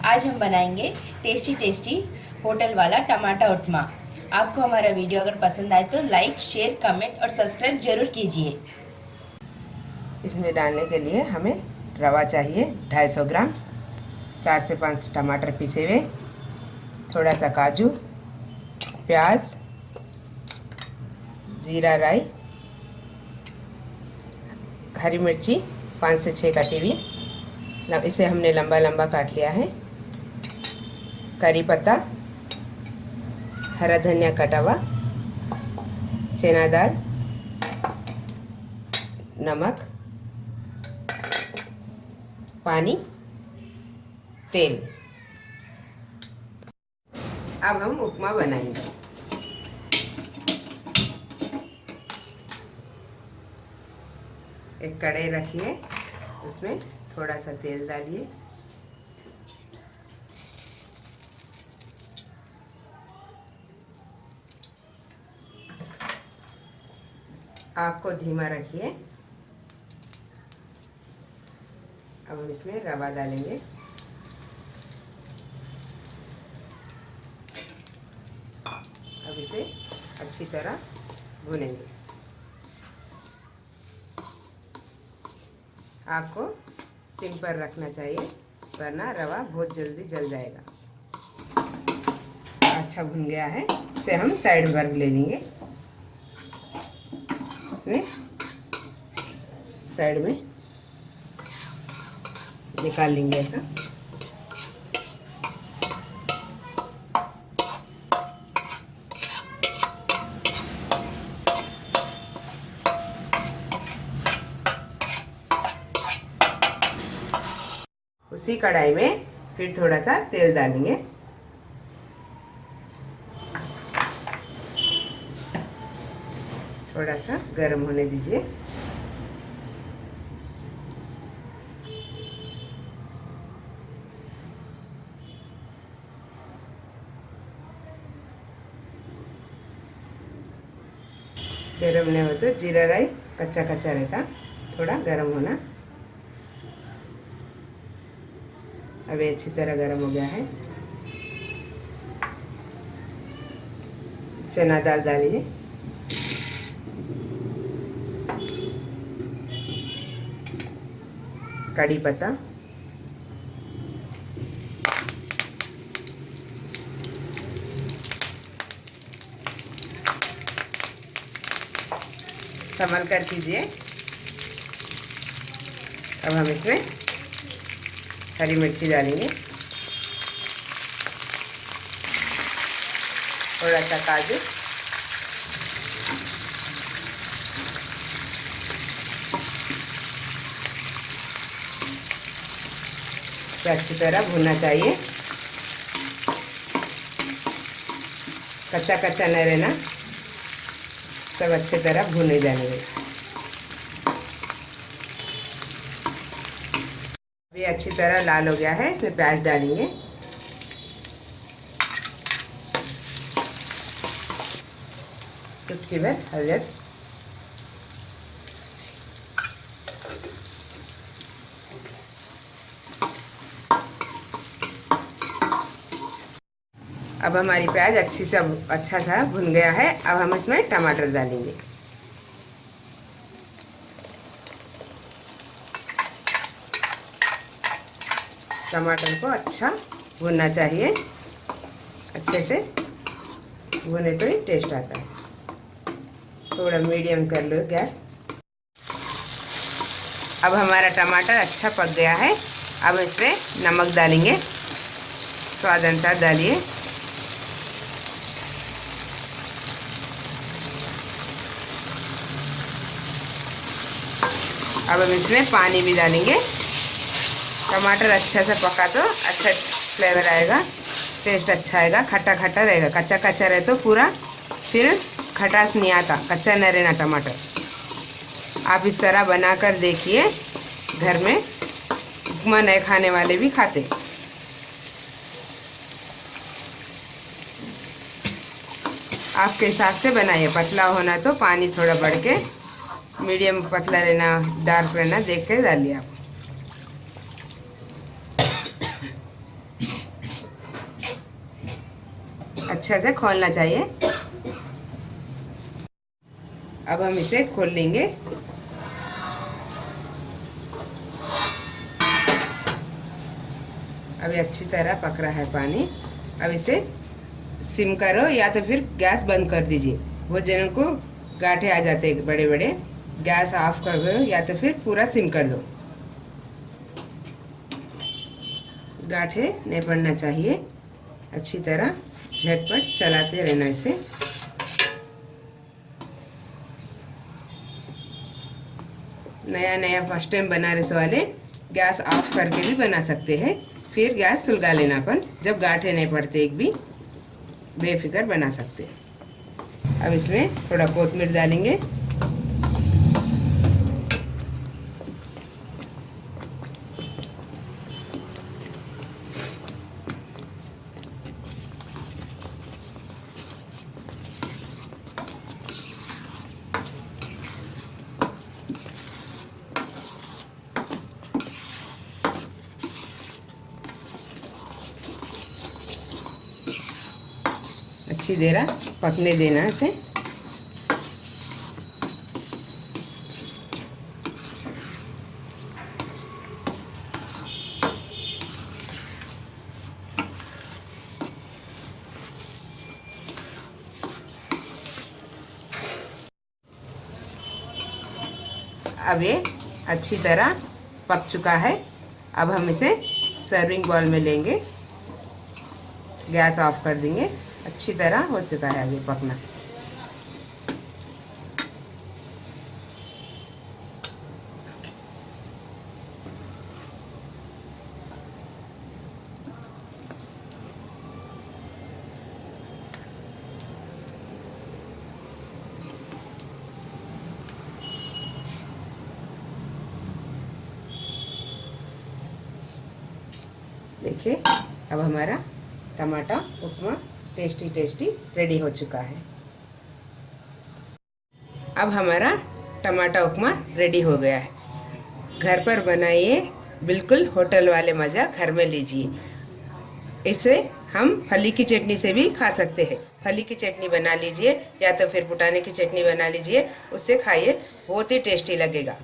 आज हम बनाएंगे टेस्टी टेस्टी होटल वाला टमाटर उपमा। आपको हमारा वीडियो अगर पसंद आए तो लाइक, शेयर, कमेंट और सब्सक्राइब जरूर कीजिए। इसमें डालने के लिए हमें रवा चाहिए 250 ग्राम, 4 से 5 टमाटर पिसे हुए, थोड़ा सा काजू, प्याज, जीरा राई, हरी मिर्ची 5 से 6 कटी हुई, इसे हमने लंबा लंबा काट लिया है, करी पत्ता, हरा धनिया कटा हुआ, चना दाल, नमक, पानी, तेल। अब हम उपमा बनाएंगे। एक कढ़ाई रखिए, उसमें थोड़ा सा तेल डालिए, आग को धीमा रखिए। अब हम इसमें रवा डालेंगे। अब इसे अच्छी तरह भूनेंगे। आग को सिम पर रखना चाहिए, वरना रवा बहुत जल्दी जल जाएगा। अच्छा भुन गया है, इसे हम साइड पर ले लेंगे। इसमें साइड में निकाल लेंगे ऐसा। उसी कढ़ाई में फिर थोड़ा सा तेल डालेंगे। थोड़ा सा गर्म होने दीजिए। गर्म नहीं हो तो जीरा राई कच्चा कच्चा रहता, थोड़ा गर्म होना। अभी अच्छी तरह गर्म हो गया है। चना दाल डालिए, कड़ी पत्ता, संभल कर कीजिए। अब हम इसमें हरी मिर्ची डालेंगे, थोड़ा सा काजू, तो अच्छी तरह भूनना चाहिए, कच्चा कच्चा नहीं रहना, सब अच्छी तरह भुने जाएंगे। अभी अच्छी तरह लाल हो गया है, इसमें प्याज डालेंगे। चुटकी भर हल्दी, अब हमारी प्याज अच्छा सा भुन गया है। अब हम इसमें टमाटर डालेंगे। टमाटर को अच्छा भुनना चाहिए, अच्छे से भुने तो ही टेस्ट आता है। थोड़ा मीडियम कर लो गैस। अब हमारा टमाटर अच्छा पक गया है। अब इसमें नमक डालेंगे, स्वाद अनुसार डालिए। अब हम इसमें पानी भी डालेंगे। टमाटर अच्छा से पका तो अच्छा फ्लेवर आएगा, टेस्ट अच्छा आएगा। खट्टा खट्टा रहेगा, कच्चा कच्चा रहे तो पूरा फिर खटास नहीं आता, कच्चा न रहना टमाटर। आप इस तरह बनाकर देखिए, घर में उपमा नहीं खाने वाले भी खाते। आपके हिसाब से बनाइए, पतला होना तो पानी थोड़ा बढ़ के, मीडियम पतला रहना, डार्क रहना देख के डालिए आप। अच्छे से खोलना चाहिए। अब हम इसे खोल लेंगे। अभी अच्छी तरह पक रहा है पानी। अब इसे सिम करो या तो फिर गैस बंद कर दीजिए। वो जनों को गांठे आ जाते हैं बड़े बड़े। गैस ऑफ कर दो या तो फिर पूरा सिम कर दो। गांठे नहीं पड़ना चाहिए। अच्छी तरह झटपट चलाते रहना इसे। नया नया फर्स्ट टाइम बना रहे वाले गैस ऑफ करके भी बना सकते हैं। फिर गैस सुलगा लेना अपन, जब गांठे नहीं पड़ते एक भी, बेफिक्र बना सकते हैं। अब इसमें थोड़ा कोथिमीर डालेंगे। अच्छी देर पकने देना इसे। अब ये अच्छी तरह पक चुका है। अब हम इसे सर्विंग बाउल में लेंगे। गैस ऑफ कर देंगे। अच्छी तरह हो चुका है अभी पकना। देखिए अब हमारा टमाटर उपमा टेस्टी रेडी हो चुका है। अब हमारा टमाटर उपमा रेडी हो गया है। घर पर बनाइए, बिल्कुल होटल वाले मज़ा घर में लीजिए। इसे हम फली की चटनी से भी खा सकते हैं। फली की चटनी बना लीजिए या तो फिर पुटाने की चटनी बना लीजिए, उससे खाइए, बहुत ही टेस्टी लगेगा।